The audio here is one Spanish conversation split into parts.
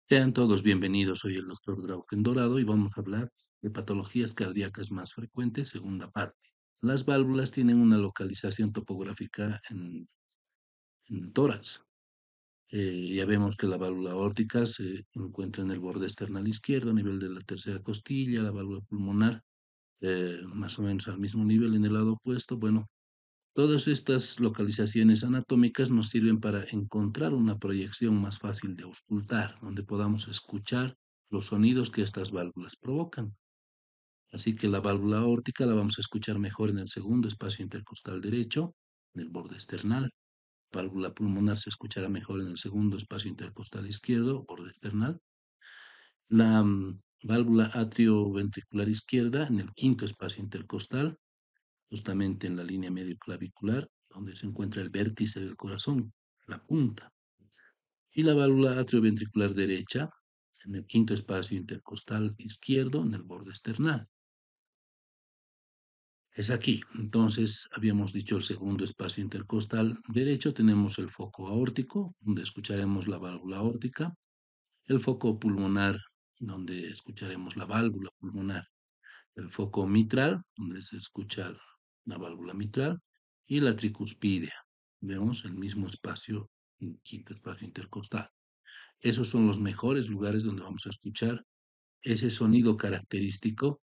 Sean todos bienvenidos, soy el doctor Draugen Dorado y vamos a hablar de patologías cardíacas más frecuentes, segunda parte. Las válvulas tienen una localización topográfica en el tórax. Ya vemos que la válvula aórtica se encuentra en el borde external izquierdo, a nivel de la tercera costilla, la válvula pulmonar más o menos al mismo nivel en el lado opuesto. Bueno, todas estas localizaciones anatómicas nos sirven para encontrar una proyección más fácil de auscultar, donde podamos escuchar los sonidos que estas válvulas provocan. Así que la válvula aórtica la vamos a escuchar mejor en el segundo espacio intercostal derecho, en el borde external. Válvula pulmonar se escuchará mejor en el segundo espacio intercostal izquierdo, borde external. La válvula atrioventricular izquierda en el quinto espacio intercostal, justamente en la línea medio clavicular, donde se encuentra el vértice del corazón, la punta. Y la válvula atrioventricular derecha, en el quinto espacio intercostal izquierdo, en el borde external. Es aquí. Entonces, habíamos dicho el segundo espacio intercostal derecho, tenemos el foco aórtico, donde escucharemos la válvula aórtica, el foco pulmonar, donde escucharemos la válvula pulmonar, el foco mitral, donde se escucha la válvula mitral, y la tricuspidia. Vemos el mismo espacio, el quinto espacio intercostal. Esos son los mejores lugares donde vamos a escuchar ese sonido característico.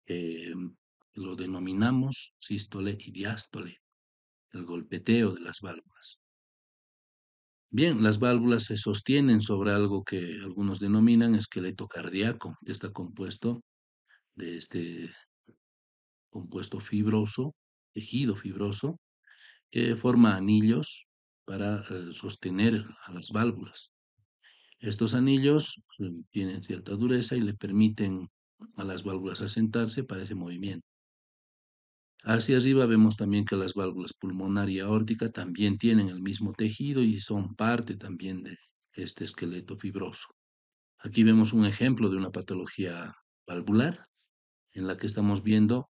eh, lo denominamos sístole y diástole, el golpeteo de las válvulas. Bien, las válvulas se sostienen sobre algo que algunos denominan esqueleto cardíaco, que está compuesto de este compuesto fibroso, tejido fibroso, que forma anillos para sostener a las válvulas. Estos anillos tienen cierta dureza y le permiten a las válvulas asentarse para ese movimiento. Hacia arriba vemos también que las válvulas pulmonar y aórtica también tienen el mismo tejido y son parte también de este esqueleto fibroso. Aquí vemos un ejemplo de una patología valvular en la que estamos viendo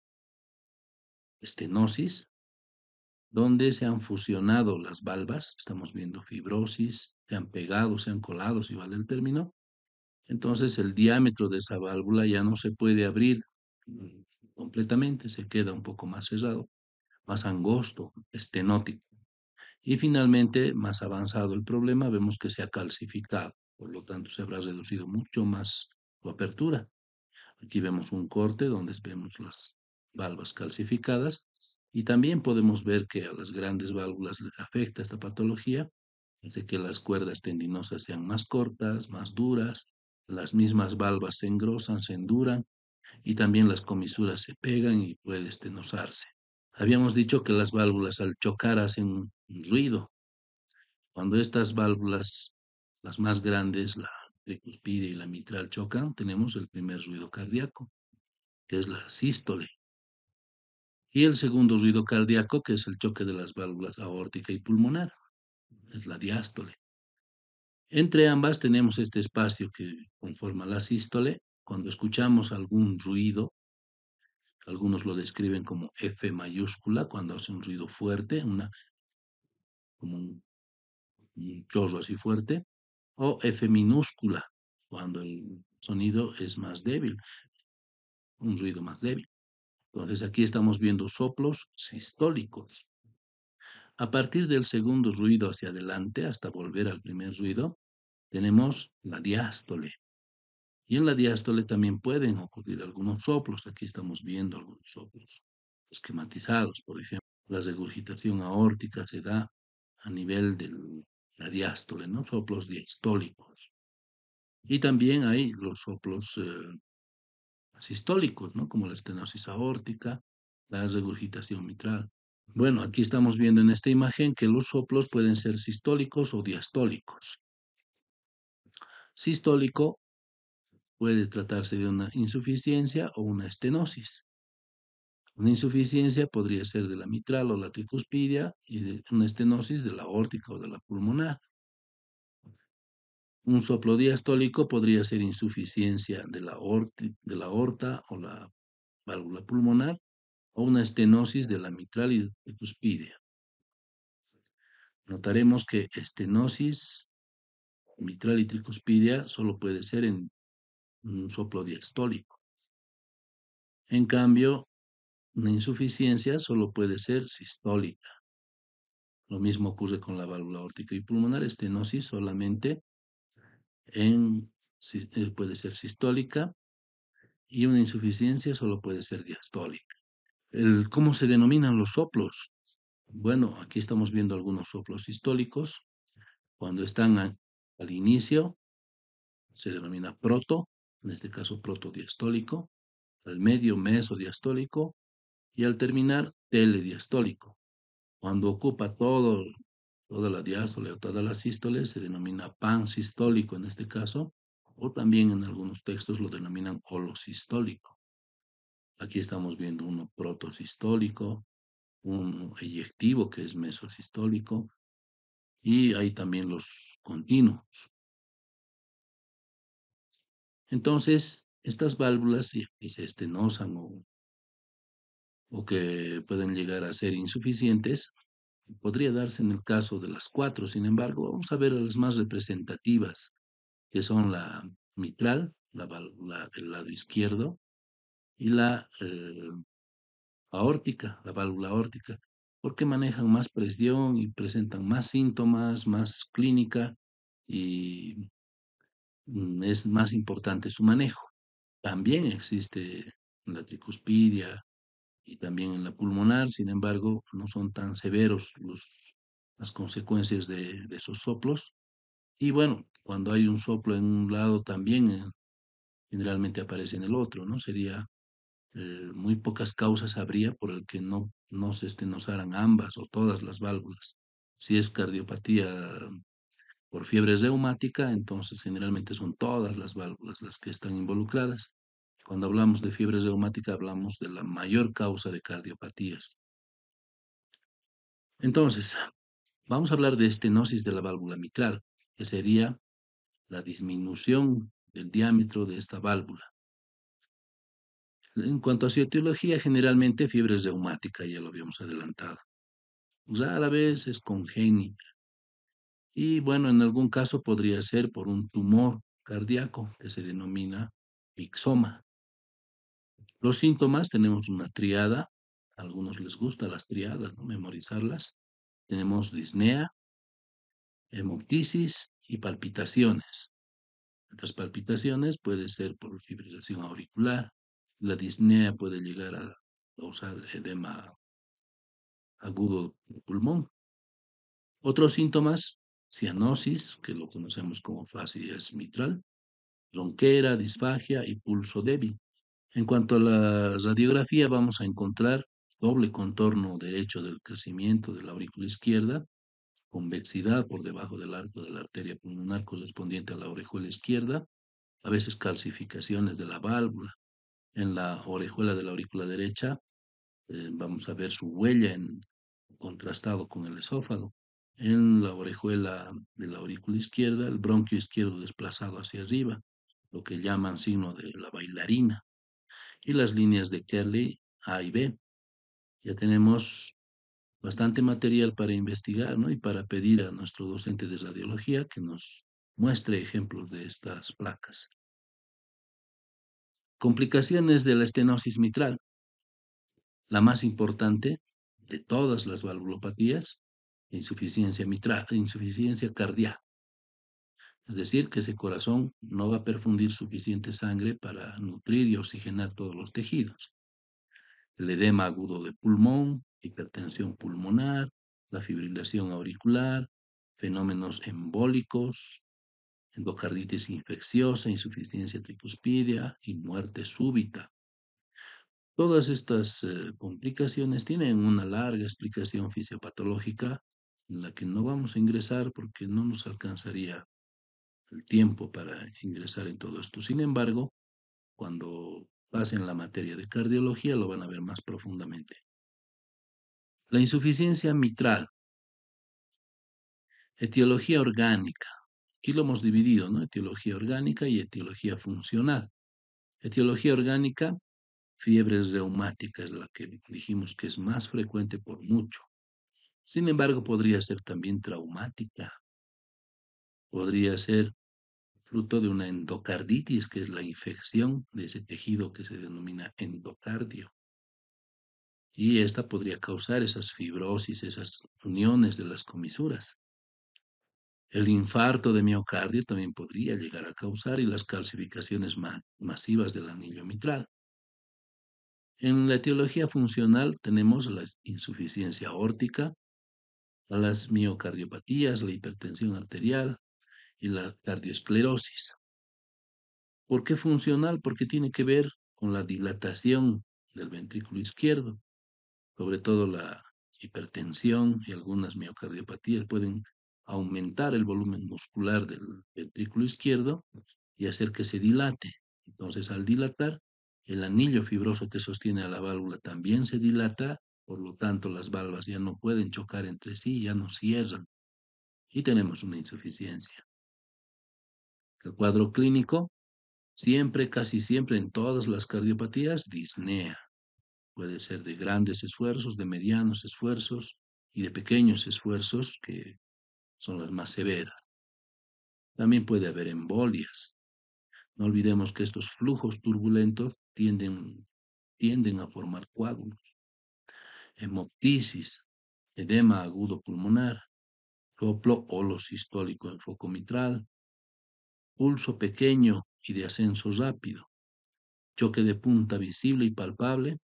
estenosis, donde se han fusionado las valvas, estamos viendo fibrosis, se han pegado, se han colado, si vale el término. Entonces el diámetro de esa válvula ya no se puede abrir completamente, se queda un poco más cerrado, más angosto, estenótico. Y finalmente, más avanzado el problema, vemos que se ha calcificado, por lo tanto se habrá reducido mucho más su apertura. Aquí vemos un corte donde vemos las valvas calcificadas y también podemos ver que a las grandes válvulas les afecta esta patología, hace que las cuerdas tendinosas sean más cortas, más duras, las mismas valvas se engrosan, se enduran y también las comisuras se pegan y puede estenosarse. Habíamos dicho que las válvulas al chocar hacen un ruido. Cuando estas válvulas, las más grandes, la tricuspide y la mitral chocan, tenemos el primer ruido cardíaco, que es la sístole. Y el segundo ruido cardíaco, que es el choque de las válvulas aórtica y pulmonar, es la diástole. Entre ambas tenemos este espacio que conforma la sístole. Cuando escuchamos algún ruido, algunos lo describen como F mayúscula, cuando hace un ruido fuerte, como un chorro así fuerte, o F minúscula, cuando el sonido es más débil, un ruido más débil. Entonces aquí estamos viendo soplos sistólicos. A partir del segundo ruido hacia adelante, hasta volver al primer ruido, tenemos la diástole. Y en la diástole también pueden ocurrir algunos soplos. Aquí estamos viendo algunos soplos esquematizados, por ejemplo. La regurgitación aórtica se da a nivel de la diástole, ¿no? Soplos diastólicos. Y también hay los soplos sistólicos, ¿no? Como la estenosis aórtica, la regurgitación mitral. Bueno, aquí estamos viendo en esta imagen que los soplos pueden ser sistólicos o diastólicos. Sistólico puede tratarse de una insuficiencia o una estenosis. Una insuficiencia podría ser de la mitral o la tricuspidia y de una estenosis de la aórtica o de la pulmonar. Un soplo diastólico podría ser insuficiencia de la aorta o la válvula pulmonar o una estenosis de la mitral y tricuspidia. Notaremos que estenosis mitral y tricuspidia solo puede ser en un soplo diastólico. En cambio, una insuficiencia solo puede ser sistólica. Lo mismo ocurre con la válvula aórtica y pulmonar, estenosis solamente puede ser sistólica y una insuficiencia solo puede ser diastólica. ¿Cómo se denominan los soplos? Bueno, aquí estamos viendo algunos soplos sistólicos. Cuando están al inicio, se denomina proto, en este caso protodiastólico, al medio mesodiastólico y al terminar telediastólico. Cuando ocupa toda la diástole o todas las sístoles, se denomina pansistólico en este caso, o también en algunos textos lo denominan holosistólico. Aquí estamos viendo uno protosistólico, un eyectivo que es mesosistólico, y hay también los continuos. Entonces, estas válvulas, si se estenosan o que pueden llegar a ser insuficientes, podría darse en el caso de las cuatro. Sin embargo, vamos a ver las más representativas, que son la mitral, la válvula del lado izquierdo, y la aórtica, la válvula aórtica, porque manejan más presión y presentan más síntomas, más clínica y es más importante su manejo. También existe en la tricuspidia y también en la pulmonar, sin embargo, no son tan severos las consecuencias de esos soplos. Y bueno, cuando hay un soplo en un lado también generalmente aparece en el otro, ¿no? Sería muy pocas causas habría por el que no se estenosaran ambas o todas las válvulas. Si es cardiopatía por fiebre reumática, entonces generalmente son todas las válvulas las que están involucradas. Cuando hablamos de fiebre reumática, hablamos de la mayor causa de cardiopatías. Entonces, vamos a hablar de estenosis de la válvula mitral, que sería la disminución del diámetro de esta válvula. En cuanto a su etiología, generalmente fiebre reumática, ya lo habíamos adelantado. Rara vez es congénita. Y bueno, en algún caso podría ser por un tumor cardíaco que se denomina ixoma. Los síntomas, tenemos una triada, a algunos les gusta las triadas, ¿no? Memorizarlas. Tenemos disnea, hemoptisis y palpitaciones. Las palpitaciones puede ser por fibrilación auricular. La disnea puede llegar a causar edema agudo del pulmón. Otros síntomas, cianosis, que lo conocemos como flacidez mitral, ronquera, disfagia y pulso débil. En cuanto a la radiografía, vamos a encontrar doble contorno derecho del crecimiento de la aurícula izquierda, convexidad por debajo del arco de la arteria pulmonar correspondiente a la orejuela izquierda, a veces calcificaciones de la válvula. En la orejuela de la aurícula derecha, vamos a ver su huella contrastado con el esófago. En la orejuela de la aurícula izquierda, el bronquio izquierdo desplazado hacia arriba, lo que llaman signo de la bailarina. Y las líneas de Kerley A y B. Ya tenemos bastante material para investigar, ¿no? Y para pedir a nuestro docente de radiología que nos muestre ejemplos de estas placas. Complicaciones de la estenosis mitral. La más importante de todas las valvulopatías, insuficiencia mitral, insuficiencia cardíaca. Es decir, que ese corazón no va a perfundir suficiente sangre para nutrir y oxigenar todos los tejidos. El edema agudo de pulmón, hipertensión pulmonar, la fibrilación auricular, fenómenos embólicos, endocarditis infecciosa, insuficiencia tricuspidia y muerte súbita. Todas estas complicaciones tienen una larga explicación fisiopatológica en la que no vamos a ingresar porque no nos alcanzaría el tiempo para ingresar en todo esto. Sin embargo, cuando pasen la materia de cardiología lo van a ver más profundamente. La insuficiencia mitral, etiología orgánica. Aquí lo hemos dividido, ¿no? Etiología orgánica y etiología funcional. Etiología orgánica, fiebre reumática es la que dijimos que es más frecuente por mucho. Sin embargo, podría ser también traumática. Podría ser fruto de una endocarditis, que es la infección de ese tejido que se denomina endocardio. Y esta podría causar esas fibrosis, esas uniones de las comisuras. El infarto de miocardio también podría llegar a causar y las calcificaciones masivas del anillo mitral. En la etiología funcional tenemos la insuficiencia aórtica, las miocardiopatías, la hipertensión arterial y la cardioesclerosis. ¿Por qué funcional? Porque tiene que ver con la dilatación del ventrículo izquierdo, sobre todo la hipertensión y algunas miocardiopatías pueden aumentar el volumen muscular del ventrículo izquierdo y hacer que se dilate. Entonces, al dilatar, el anillo fibroso que sostiene a la válvula también se dilata, por lo tanto, las válvulas ya no pueden chocar entre sí, ya no cierran y tenemos una insuficiencia. El cuadro clínico, siempre, casi siempre en todas las cardiopatías, disnea. Puede ser de grandes esfuerzos, de medianos esfuerzos y de pequeños esfuerzos, que son las más severas. También puede haber embolias. No olvidemos que estos flujos turbulentos tienden a formar coágulos. Hemoptisis, edema agudo pulmonar, soplo holosistólico en foco mitral, pulso pequeño y de ascenso rápido, choque de punta visible y palpable,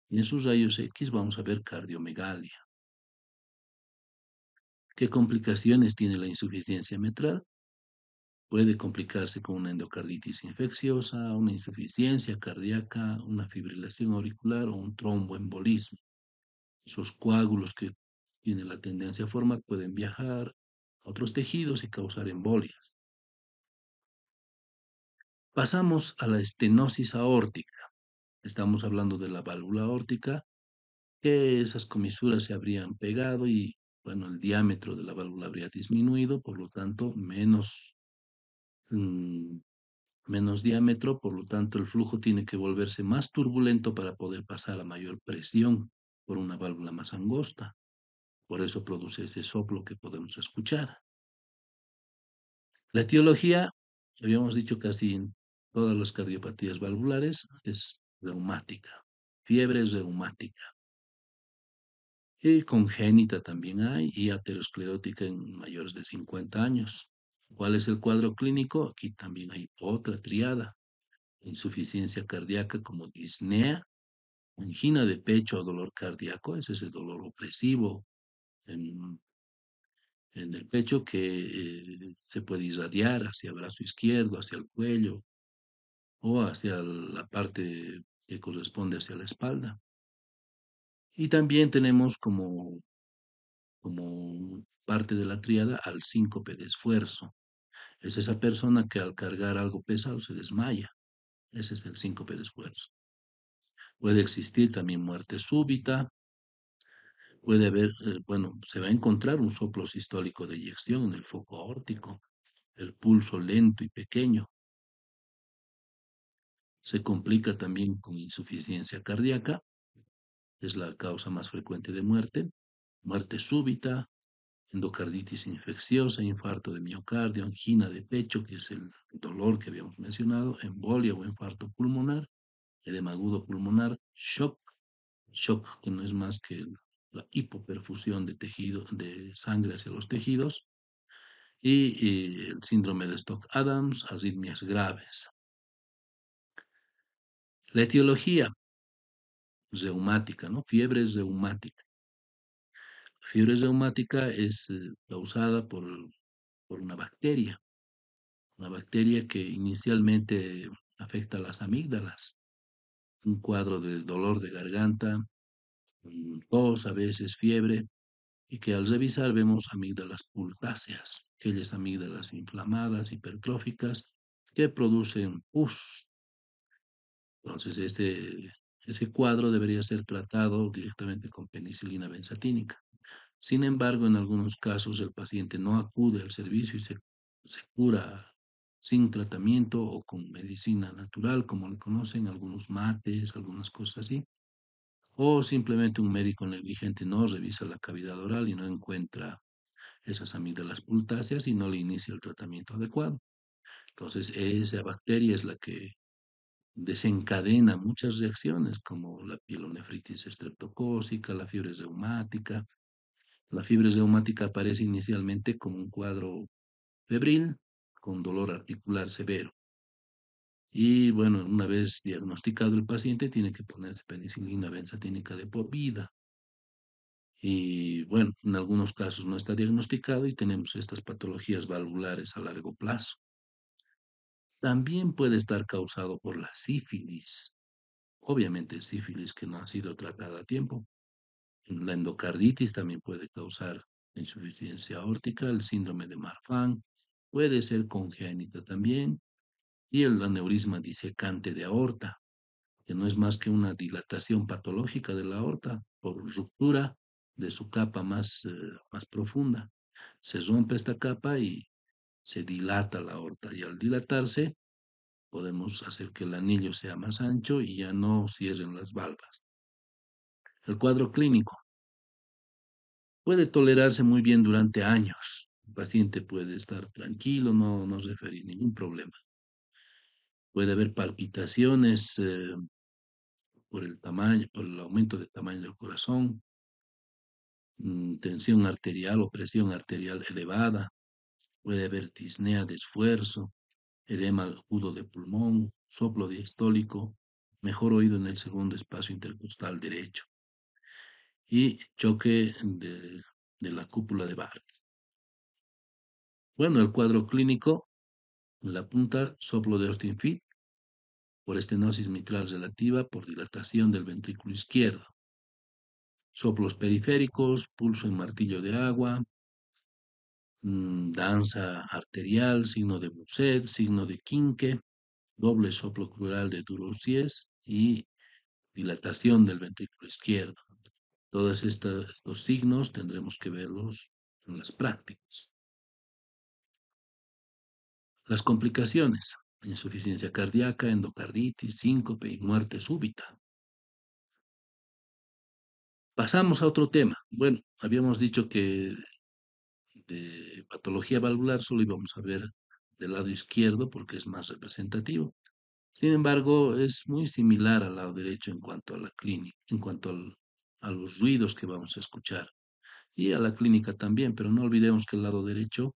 y en sus rayos X vamos a ver cardiomegalia. ¿Qué complicaciones tiene la insuficiencia mitral? Puede complicarse con una endocarditis infecciosa, una insuficiencia cardíaca, una fibrilación auricular o un tromboembolismo. Esos coágulos que tienen la tendencia a formar pueden viajar a otros tejidos y causar embolias. Pasamos a la estenosis aórtica. Estamos hablando de la válvula aórtica, que esas comisuras se habrían pegado y, bueno, el diámetro de la válvula habría disminuido, por lo tanto, mm, menos diámetro, por lo tanto, el flujo tiene que volverse más turbulento para poder pasar a mayor presión por una válvula más angosta. Por eso produce ese soplo que podemos escuchar. La etiología, habíamos dicho casi en todas las cardiopatías valvulares, es reumática, fiebre reumática. Y congénita también hay, y aterosclerótica en mayores de 50 años. ¿Cuál es el cuadro clínico? Aquí también hay otra triada: insuficiencia cardíaca como disnea, angina de pecho o dolor cardíaco, ese es el dolor opresivo en, en el pecho que se puede irradiar hacia el brazo izquierdo, hacia el cuello o hacia la parte que corresponde hacia la espalda. Y también tenemos como parte de la tríada al síncope de esfuerzo. Es esa persona que al cargar algo pesado se desmaya. Ese es el síncope de esfuerzo. Puede existir también muerte súbita. Puede haber, bueno, se va a encontrar un soplo sistólico de eyección en el foco aórtico, el pulso lento y pequeño. Se complica también con insuficiencia cardíaca, es la causa más frecuente de muerte, muerte súbita, endocarditis infecciosa, infarto de miocardio, angina de pecho, que es el dolor que habíamos mencionado, embolia o infarto pulmonar, edema agudo pulmonar, shock que no es más que la hipoperfusión de tejido, de sangre hacia los tejidos, y el síndrome de Stock-Adams, arritmias graves. La etiología reumática, ¿no? Fiebre reumática. La fiebre reumática es causada por una bacteria que inicialmente afecta a las amígdalas, un cuadro de dolor de garganta, tos, a veces fiebre, y que al revisar vemos amígdalas pultáceas, aquellas amígdalas inflamadas, hipertróficas, que producen pus. Entonces, ese cuadro debería ser tratado directamente con penicilina benzatínica. Sin embargo, en algunos casos el paciente no acude al servicio y se cura sin tratamiento o con medicina natural, como le conocen, algunos mates, algunas cosas así. O simplemente un médico negligente no revisa la cavidad oral y no encuentra esas amígdalas pultáceas y no le inicia el tratamiento adecuado. Entonces, esa bacteria es la que desencadena muchas reacciones como la pielonefritis estreptocócica, la fiebre reumática. La fiebre reumática aparece inicialmente como un cuadro febril con dolor articular severo. Y bueno, una vez diagnosticado el paciente, tiene que ponerse penicilina benzatínica de por vida. Y bueno, en algunos casos no está diagnosticado y tenemos estas patologías valvulares a largo plazo. También puede estar causado por la sífilis. Obviamente sífilis que no ha sido tratada a tiempo. La endocarditis también puede causar insuficiencia aórtica, el síndrome de Marfan puede ser congénita también, y el aneurisma disecante de aorta, que no es más que una dilatación patológica de la aorta por ruptura de su capa más profunda. Se rompe esta capa y se dilata la aorta, y al dilatarse podemos hacer que el anillo sea más ancho y ya no cierren las valvas. El cuadro clínico puede tolerarse muy bien durante años. El paciente puede estar tranquilo, no referir ningún problema. Puede haber palpitaciones por el tamaño, por el aumento de tamaño del corazón, tensión arterial o presión arterial elevada, puede haber disnea de esfuerzo, edema agudo de pulmón, soplo diastólico, mejor oído en el segundo espacio intercostal derecho y choque de la cúpula de Barrett. Bueno, el cuadro clínico, en la punta, soplo de Austin Fitts, por estenosis mitral relativa, por dilatación del ventrículo izquierdo. Soplos periféricos, pulso en martillo de agua, danza arterial, signo de Muset, signo de Quinque, doble soplo crural de Durocies y dilatación del ventrículo izquierdo. Todos estos signos tendremos que verlos en las prácticas. Las complicaciones: insuficiencia cardíaca, endocarditis, síncope y muerte súbita. Pasamos a otro tema. Bueno, habíamos dicho que de patología valvular solo íbamos a ver del lado izquierdo porque es más representativo. Sin embargo, es muy similar al lado derecho en cuanto a la clínica, en cuanto a los ruidos que vamos a escuchar y a la clínica también, pero no olvidemos que el lado derecho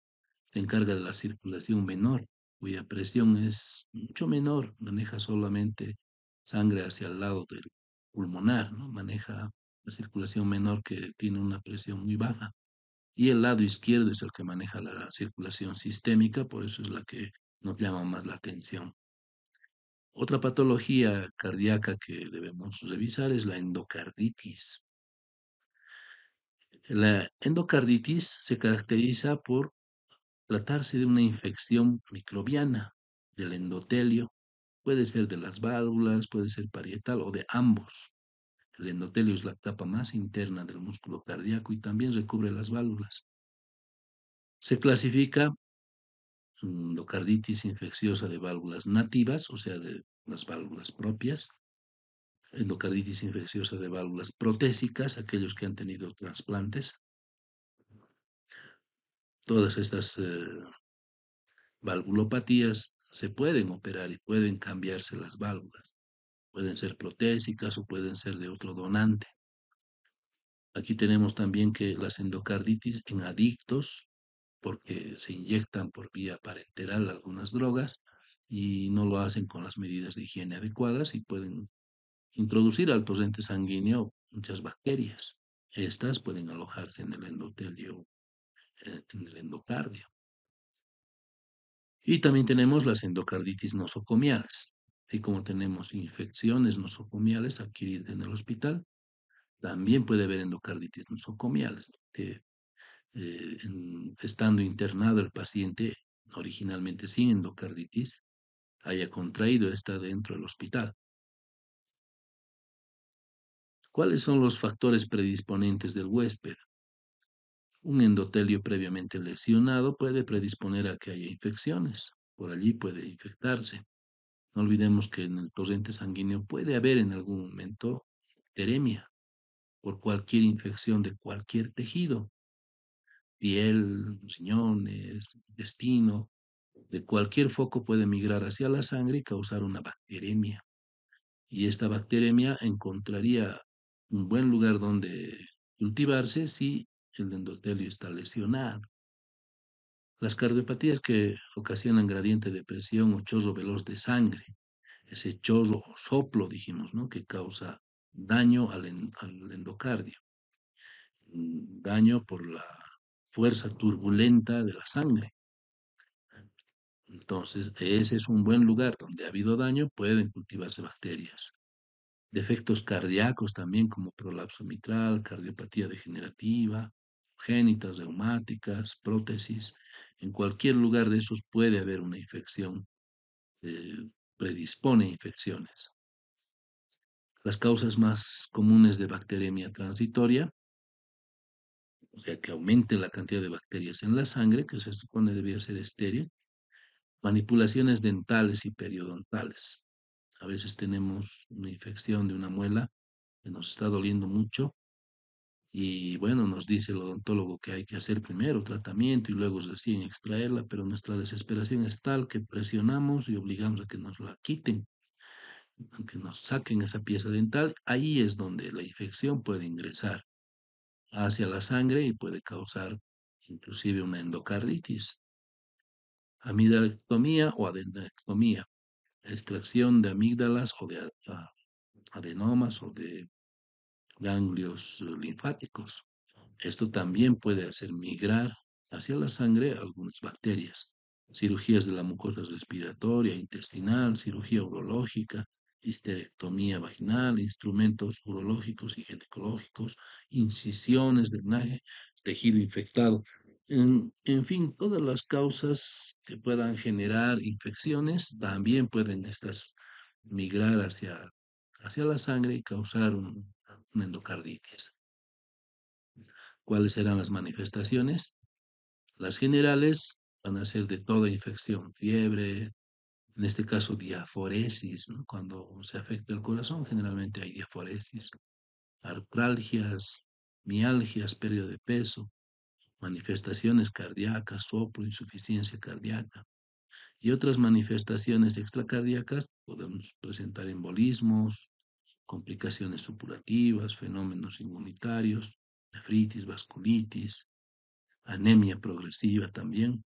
se encarga de la circulación menor, cuya presión es mucho menor, maneja solamente sangre hacia el lado del pulmonar, ¿no? Maneja la circulación menor que tiene una presión muy baja. Y el lado izquierdo es el que maneja la circulación sistémica, por eso es la que nos llama más la atención. Otra patología cardíaca que debemos revisar es la endocarditis. La endocarditis se caracteriza por tratarse de una infección microbiana del endotelio, puede ser de las válvulas, puede ser parietal o de ambos. El endotelio es la capa más interna del músculo cardíaco y también recubre las válvulas. Se clasifica endocarditis infecciosa de válvulas nativas, o sea, de las válvulas propias, endocarditis infecciosa de válvulas protésicas, aquellos que han tenido trasplantes. Todas estas valvulopatías se pueden operar y pueden cambiarse las válvulas. Pueden ser protésicas o pueden ser de otro donante. Aquí tenemos también que las endocarditis en adictos, porque se inyectan por vía parenteral algunas drogas y no lo hacen con las medidas de higiene adecuadas y pueden introducir al torrente sanguíneo muchas bacterias. Estas pueden alojarse en el endotelio, en el endocardio. Y también tenemos las endocarditis nosocomiales. Y como tenemos infecciones nosocomiales adquiridas en el hospital, también puede haber endocarditis nosocomiales, que estando internado el paciente originalmente sin endocarditis, haya contraído esta dentro del hospital. ¿Cuáles son los factores predisponentes del huésped? Un endotelio previamente lesionado puede predisponer a que haya infecciones. Por allí puede infectarse. No olvidemos que en el torrente sanguíneo puede haber en algún momento bacteremia por cualquier infección de cualquier tejido. piel, riñones, intestino, de cualquier foco puede migrar hacia la sangre y causar una bacteremia. Y esta bacteremia encontraría un buen lugar donde cultivarse si el endotelio está lesionado. Las cardiopatías que ocasionan gradiente de presión o chorro veloz de sangre, ese chorro o soplo, dijimos, ¿no? Que causa daño al endocardio, daño por la fuerza turbulenta de la sangre. Entonces, ese es un buen lugar donde ha habido daño, pueden cultivarse bacterias. Defectos cardíacos también como prolapso mitral, cardiopatía degenerativa, congénitas, reumáticas, prótesis. En cualquier lugar de esos puede haber una infección, predispone infecciones. Las causas más comunes de bacteremia transitoria, o sea, que aumente la cantidad de bacterias en la sangre, que se supone debía ser estéril, manipulaciones dentales y periodontales. A veces tenemos una infección de una muela que nos está doliendo mucho y bueno, nos dice el odontólogo que hay que hacer primero tratamiento y luego recién extraerla, pero nuestra desesperación es tal que presionamos y obligamos a que nos la quiten, a que nos saquen esa pieza dental. Ahí es donde la infección puede ingresar hacia la sangre y puede causar inclusive una endocarditis, amidalectomía o adenectomía, extracción de amígdalas o de adenomas o de ganglios linfáticos. Esto también puede hacer migrar hacia la sangre algunas bacterias. Cirugías de la mucosa respiratoria, intestinal, cirugía urológica, histerectomía vaginal, instrumentos urológicos y ginecológicos, incisiones, drenaje, tejido infectado. En fin, todas las causas que puedan generar infecciones también pueden estas migrar hacia la sangre y causar una endocarditis. ¿Cuáles serán las manifestaciones? Las generales van a ser de toda infección, fiebre, en este caso diaforesis, ¿no? Cuando se afecta el corazón, generalmente hay diaforesis, artralgias, mialgias, pérdida de peso, manifestaciones cardíacas, soplo, insuficiencia cardíaca. Y otras manifestaciones extracardíacas, podemos presentar embolismos, complicaciones supurativas, fenómenos inmunitarios, nefritis, vasculitis, anemia progresiva también.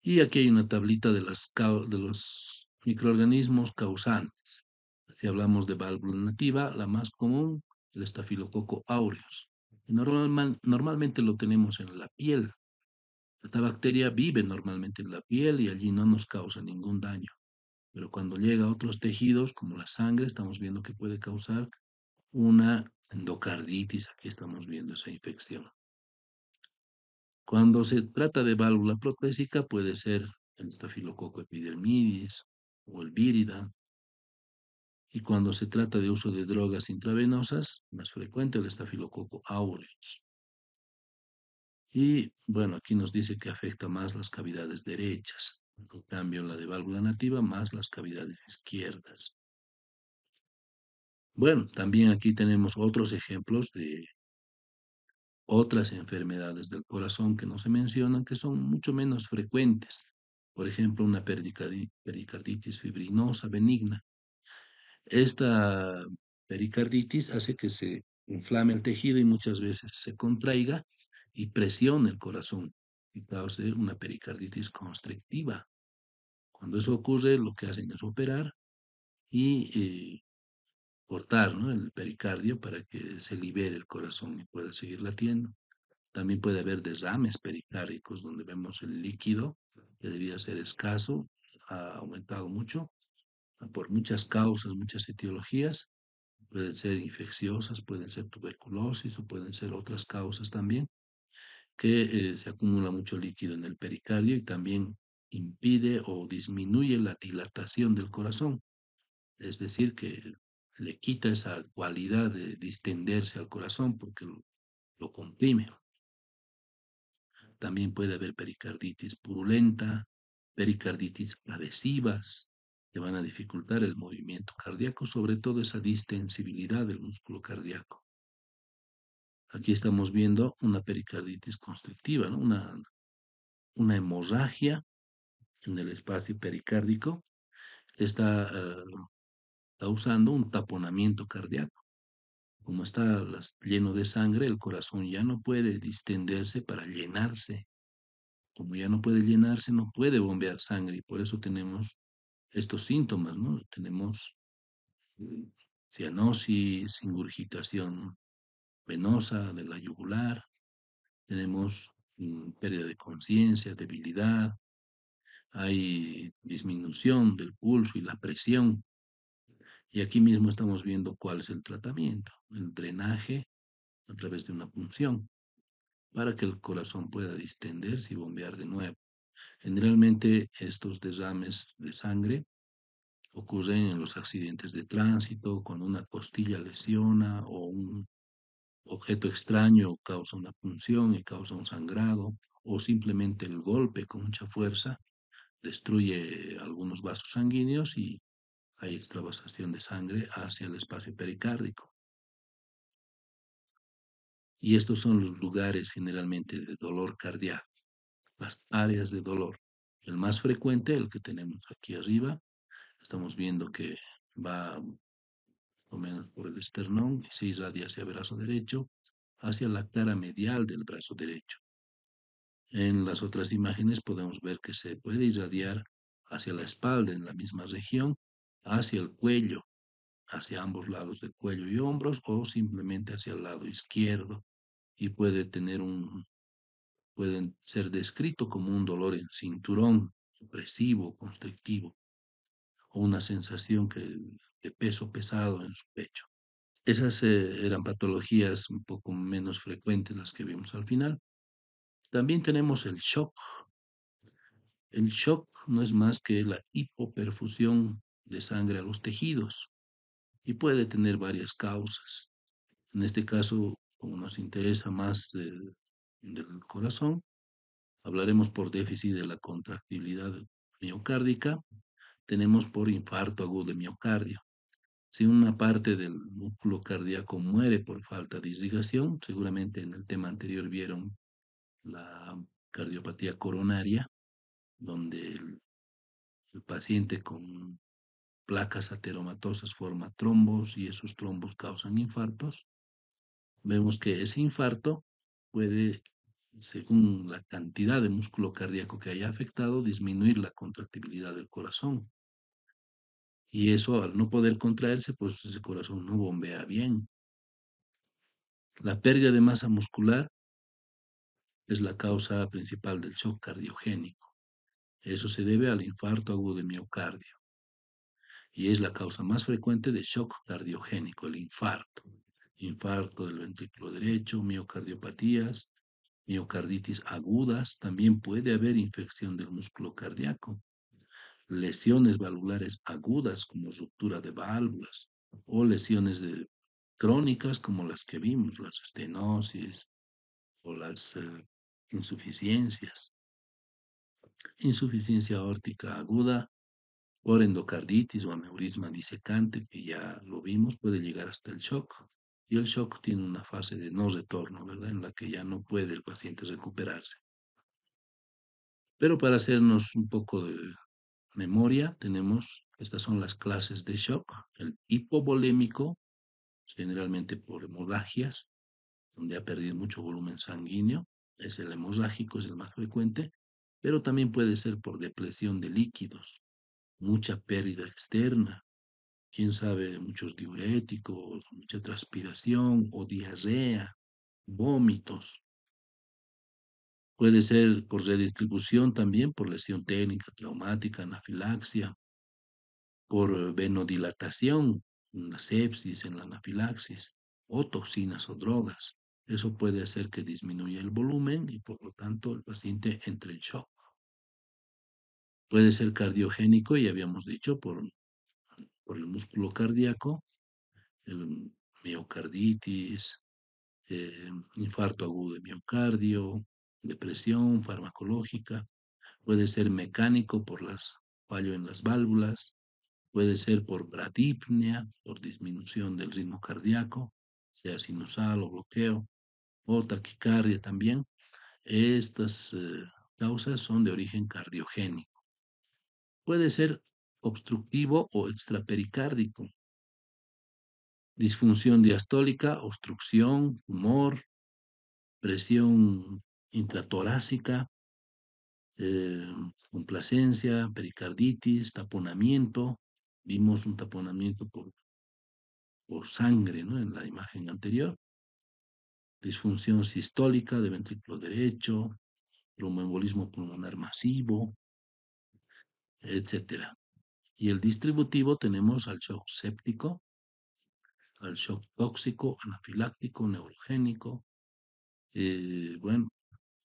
Y aquí hay una tablita de los microorganismos causantes. Si hablamos de válvula nativa, la más común, el estafilococo aureus. Normalmente lo tenemos en la piel. Esta bacteria vive normalmente en la piel y allí no nos causa ningún daño. Pero cuando llega a otros tejidos, como la sangre, estamos viendo que puede causar una endocarditis. Aquí estamos viendo esa infección. Cuando se trata de válvula protésica, puede ser el estafilococo epidermidis o el vírida. Y cuando se trata de uso de drogas intravenosas, más frecuente el estafilococo aureus. Y bueno, aquí nos dice que afecta más las cavidades derechas. En cambio, la de válvula nativa, más las cavidades izquierdas. Bueno, también aquí tenemos otros ejemplos de otras enfermedades del corazón que no se mencionan, que son mucho menos frecuentes. Por ejemplo, una pericarditis fibrinosa benigna. Esta pericarditis hace que se inflame el tejido y muchas veces se contraiga y presione el corazón y cause una pericarditis constrictiva. Cuando eso ocurre, lo que hacen es operar y cortar, ¿no?, el pericardio para que se libere el corazón y pueda seguir latiendo. También puede haber derrames pericárdicos donde vemos el líquido que debía ser escaso, ha aumentado mucho por muchas causas, muchas etiologías. Pueden ser infecciosas, pueden ser tuberculosis o pueden ser otras causas también, que se acumula mucho líquido en el pericardio y también impide o disminuye la dilatación del corazón. Es decir, que le quita esa cualidad de distenderse al corazón porque lo comprime. También puede haber pericarditis purulenta, pericarditis adhesivas, que van a dificultar el movimiento cardíaco, sobre todo esa distensibilidad del músculo cardíaco. Aquí estamos viendo una pericarditis constrictiva, ¿no? Una hemorragia en el espacio pericárdico que está causando un taponamiento cardíaco. Como está lleno de sangre, el corazón ya no puede distenderse para llenarse. Como ya no puede llenarse, no puede bombear sangre y por eso tenemos estos síntomas, ¿no? Tenemos eh, cianosis, ingurgitación venosa de la yugular, tenemos pérdida de conciencia, debilidad, hay disminución del pulso y la presión. Y aquí mismo estamos viendo cuál es el tratamiento, el drenaje a través de una punción, para que el corazón pueda distenderse y bombear de nuevo. Generalmente estos derrames de sangre ocurren en los accidentes de tránsito, cuando una costilla lesiona o un objeto extraño causa una punción y causa un sangrado, o simplemente el golpe con mucha fuerza destruye algunos vasos sanguíneos y hay extravasación de sangre hacia el espacio pericárdico. Y estos son los lugares generalmente de dolor cardíaco, las áreas de dolor. El más frecuente, el que tenemos aquí arriba, estamos viendo que va o menos por el esternón y se irradia hacia el brazo derecho, hacia la cara medial del brazo derecho. En las otras imágenes podemos ver que se puede irradiar hacia la espalda en la misma región, hacia el cuello, hacia ambos lados del cuello y hombros o simplemente hacia el lado izquierdo y pueden ser descrito como un dolor en cinturón, opresivo, constrictivo o una sensación de peso pesado en su pecho. Esas eran patologías un poco menos frecuentes las que vimos al final. También tenemos el shock. El shock no es más que la hipoperfusión de sangre a los tejidos y puede tener varias causas. En este caso, como nos interesa más del corazón, hablaremos por déficit de la contractibilidad miocárdica, tenemos por infarto agudo de miocardio. Si una parte del músculo cardíaco muere por falta de irrigación, seguramente en el tema anterior vieron la cardiopatía coronaria, donde el paciente con placas ateromatosas forma trombos y esos trombos causan infartos. Vemos que ese infarto puede, según la cantidad de músculo cardíaco que haya afectado, disminuir la contractibilidad del corazón. Y eso, al no poder contraerse, pues ese corazón no bombea bien. La pérdida de masa muscular es la causa principal del shock cardiogénico. Eso se debe al infarto agudo de miocardio y es la causa más frecuente de shock cardiogénico, el infarto. Infarto del ventrículo derecho, miocardiopatías, miocarditis agudas, también puede haber infección del músculo cardíaco, lesiones valvulares agudas como ruptura de válvulas o lesiones crónicas como las que vimos, las estenosis o las insuficiencias. Insuficiencia aórtica aguda por endocarditis o aneurisma disecante, que ya lo vimos, puede llegar hasta el shock. Y el shock tiene una fase de no retorno, ¿verdad? En la que ya no puede el paciente recuperarse. Pero para hacernos un poco de memoria, estas son las clases de shock. El hipovolémico, generalmente por hemorragias, donde ha perdido mucho volumen sanguíneo, es el hemorrágico, es el más frecuente, pero también puede ser por depresión de líquidos, mucha pérdida externa, quién sabe, muchos diuréticos, mucha transpiración o diarrea, vómitos. Puede ser por redistribución también, por lesión técnica, traumática, anafilaxia, por venodilatación, una sepsis en la anafilaxis, o toxinas o drogas. Eso puede hacer que disminuya el volumen y por lo tanto el paciente entre en shock. Puede ser cardiogénico, ya habíamos dicho, por el músculo cardíaco, el miocarditis, infarto agudo de miocardio, depresión farmacológica. Puede ser mecánico por fallo en las válvulas, puede ser por bradipnea, por disminución del ritmo cardíaco, sea sinusal o bloqueo. o taquicardia también. Estas causas son de origen cardiogénico. Puede ser obstructivo o extrapericárdico, disfunción diastólica, obstrucción, tumor, presión intratorácica, eh, complacencia, pericarditis, taponamiento. Vimos un taponamiento por sangre, ¿no? En la imagen anterior. Disfunción sistólica de ventrículo derecho, tromboembolismo pulmonar masivo, etcétera. Y el distributivo tenemos al shock séptico, al shock tóxico, anafiláctico, neurogénico. Bueno,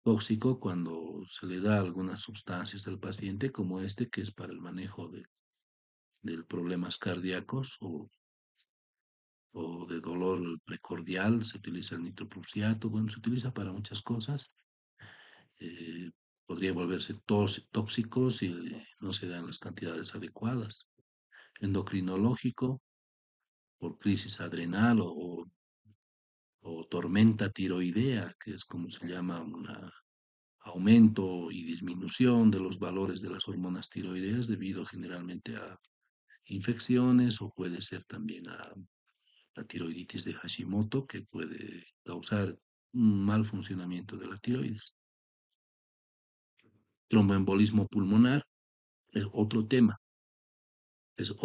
tóxico cuando se le da algunas sustancias al paciente, como este, que es para el manejo de problemas cardíacos o de dolor precordial, se utiliza el nitroprusiato, bueno, se utiliza para muchas cosas. eh, Podría volverse tóxico si no se dan las cantidades adecuadas. Endocrinológico, por crisis adrenal o tormenta tiroidea, que es como se llama un aumento y disminución de los valores de las hormonas tiroideas debido generalmente a infecciones o puede ser también a la tiroiditis de Hashimoto que puede causar un mal funcionamiento de la tiroides. Tromboembolismo pulmonar es otro tema, es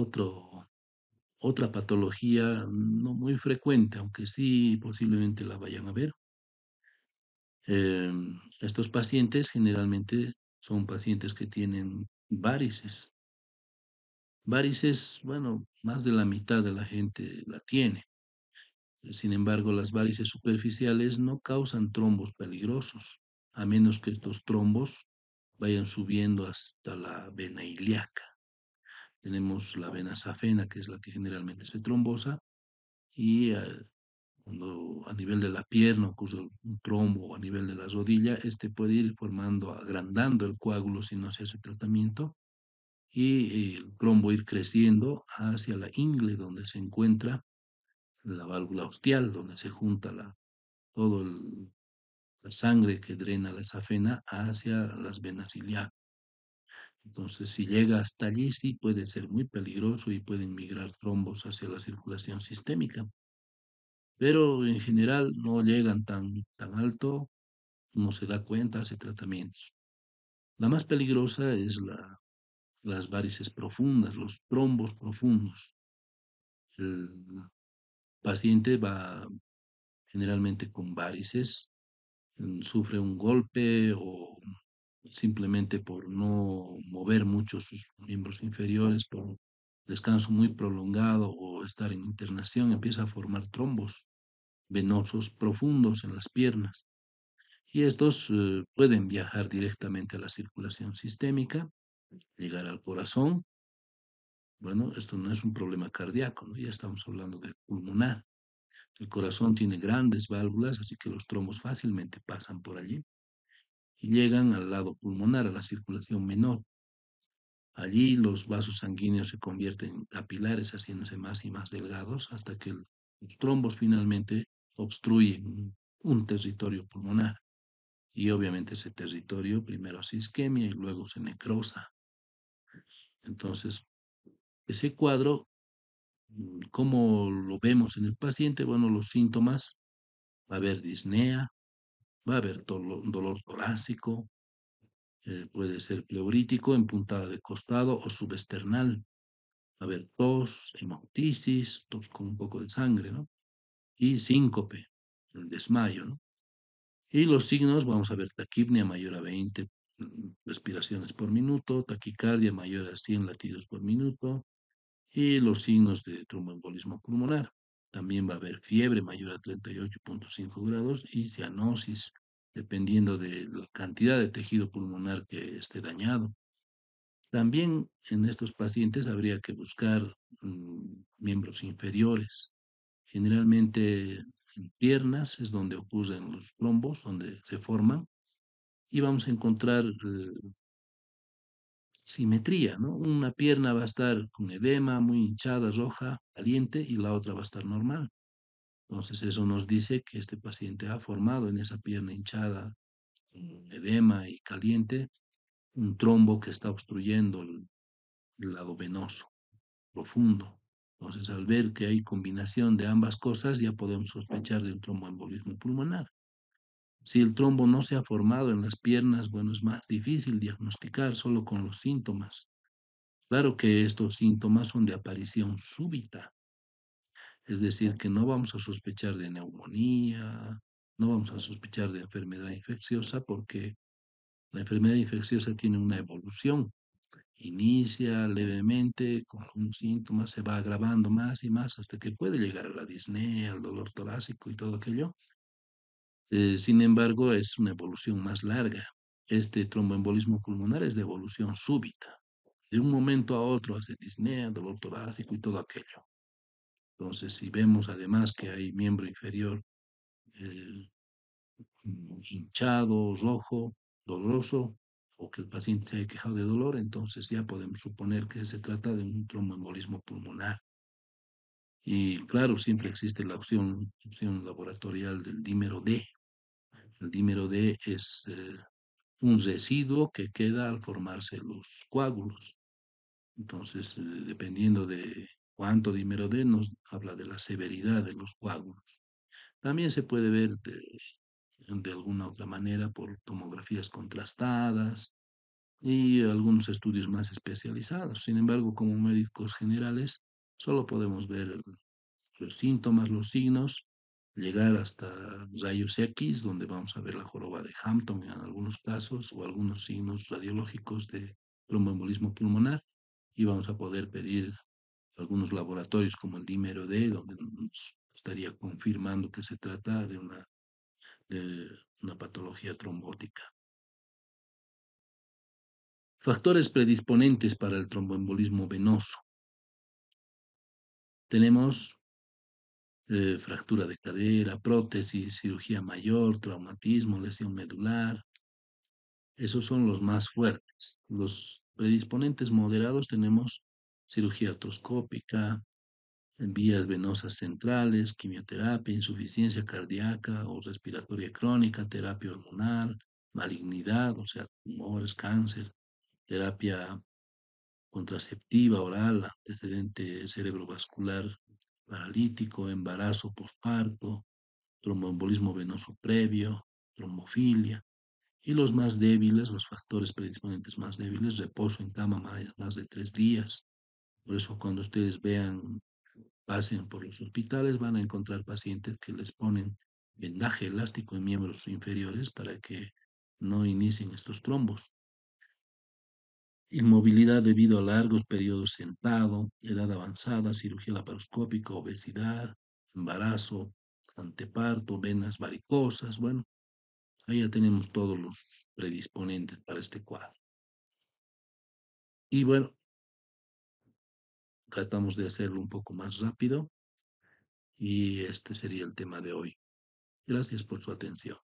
otra patología no muy frecuente, aunque sí posiblemente la vayan a ver. Estos pacientes generalmente son pacientes que tienen varices. Varices, bueno, más de la mitad de la gente la tiene. Sin embargo, las varices superficiales no causan trombos peligrosos, a menos que estos trombos vayan subiendo hasta la vena ilíaca. Tenemos la vena safena, que es la que generalmente se trombosa, y cuando a nivel de la pierna ocurre un trombo o a nivel de la rodilla, este puede ir formando, agrandando el coágulo si no se hace tratamiento y el trombo ir creciendo hacia la ingle donde se encuentra la válvula ostial, donde se junta todo la sangre que drena la safena hacia las venas ilíacas. Entonces, si llega hasta allí, sí puede ser muy peligroso y pueden migrar trombos hacia la circulación sistémica. Pero en general no llegan tan alto, no se da cuenta, hace tratamientos. La más peligrosa es las varices profundas, los trombos profundos. El paciente va generalmente con varices, sufre un golpe o simplemente por no mover mucho sus miembros inferiores, por descanso muy prolongado o estar en internación, empieza a formar trombos venosos profundos en las piernas. Y estos pueden viajar directamente a la circulación sistémica, llegar al corazón. Bueno, esto no es un problema cardíaco, ¿no? Ya estamos hablando de pulmonar. El corazón tiene grandes válvulas, así que los trombos fácilmente pasan por allí y llegan al lado pulmonar, a la circulación menor. Allí los vasos sanguíneos se convierten en capilares, haciéndose más y más delgados, hasta que los trombos finalmente obstruyen un territorio pulmonar. Y obviamente ese territorio primero se isquemia y luego se necrosa. Entonces, ese cuadro, ¿cómo lo vemos en el paciente? Bueno, los síntomas, va a haber disnea, va a haber dolor torácico, puede ser pleurítico en puntada de costado o subesternal. Va a haber tos, hemoptisis, tos con un poco de sangre, ¿no? Y síncope, el desmayo, ¿no? Y los signos, vamos a ver taquipnea mayor a 20 respiraciones por minuto, taquicardia mayor a 100 latidos por minuto y los signos de tromboembolismo pulmonar. También va a haber fiebre mayor a 38,5 grados y cianosis, dependiendo de la cantidad de tejido pulmonar que esté dañado. También en estos pacientes habría que buscar miembros inferiores. Generalmente en piernas es donde ocurren los trombos, donde se forman, y vamos a encontrar simetría, ¿no? Una pierna va a estar con edema, muy hinchada, roja, caliente, y la otra va a estar normal. Entonces eso nos dice que este paciente ha formado en esa pierna hinchada, edema y caliente, un trombo que está obstruyendo el lado venoso profundo. Entonces, al ver que hay combinación de ambas cosas, ya podemos sospechar de un tromboembolismo pulmonar. Si el trombo no se ha formado en las piernas, bueno, es más difícil diagnosticar solo con los síntomas. Claro que estos síntomas son de aparición súbita, es decir, que no vamos a sospechar de neumonía, no vamos a sospechar de enfermedad infecciosa porque la enfermedad infecciosa tiene una evolución. Inicia levemente con algunos síntomas, se va agravando más y más hasta que puede llegar a la disnea, al dolor torácico y todo aquello. Sin embargo, es una evolución más larga. Este tromboembolismo pulmonar es de evolución súbita. De un momento a otro hace disnea, dolor torácico y todo aquello. Entonces, si vemos además que hay miembro inferior eh, hinchado, rojo, doloroso, o que el paciente se haya quejado de dolor, entonces ya podemos suponer que se trata de un tromboembolismo pulmonar. Y claro, siempre existe la opción laboratorial del dímero D. El dímero D es un residuo que queda al formarse los coágulos. Entonces, dependiendo de cuánto dímero D, nos habla de la severidad de los coágulos. También se puede ver de alguna otra manera por tomografías contrastadas y algunos estudios más especializados. Sin embargo, como médicos generales, solo podemos ver los síntomas, los signos, llegar hasta rayos X, donde vamos a ver la joroba de Hampton en algunos casos, o algunos signos radiológicos de tromboembolismo pulmonar, y vamos a poder pedir algunos laboratorios como el dímero D, donde nos estaría confirmando que se trata de una patología trombótica. Factores predisponentes para el tromboembolismo venoso. Tenemos fractura de cadera, prótesis, cirugía mayor, traumatismo, lesión medular. Esos son los más fuertes. Los predisponentes moderados tenemos cirugía artroscópica, vías venosas centrales, quimioterapia, insuficiencia cardíaca o respiratoria crónica, terapia hormonal, malignidad, o sea, tumores, cáncer, terapia contraceptiva oral, antecedente cerebrovascular paralítico, embarazo posparto, tromboembolismo venoso previo, trombofilia. Y los más débiles, los factores predisponentes más débiles, reposo en cama más de 3 días. Por eso cuando ustedes pasen por los hospitales, van a encontrar pacientes que les ponen vendaje elástico en miembros inferiores para que no inicien estos trombos. Inmovilidad debido a largos periodos sentado, edad avanzada, cirugía laparoscópica, obesidad, embarazo, anteparto, venas varicosas. Bueno, ahí ya tenemos todos los predisponentes para este cuadro. Y bueno, tratamos de hacerlo un poco más rápido y este sería el tema de hoy. Gracias por su atención.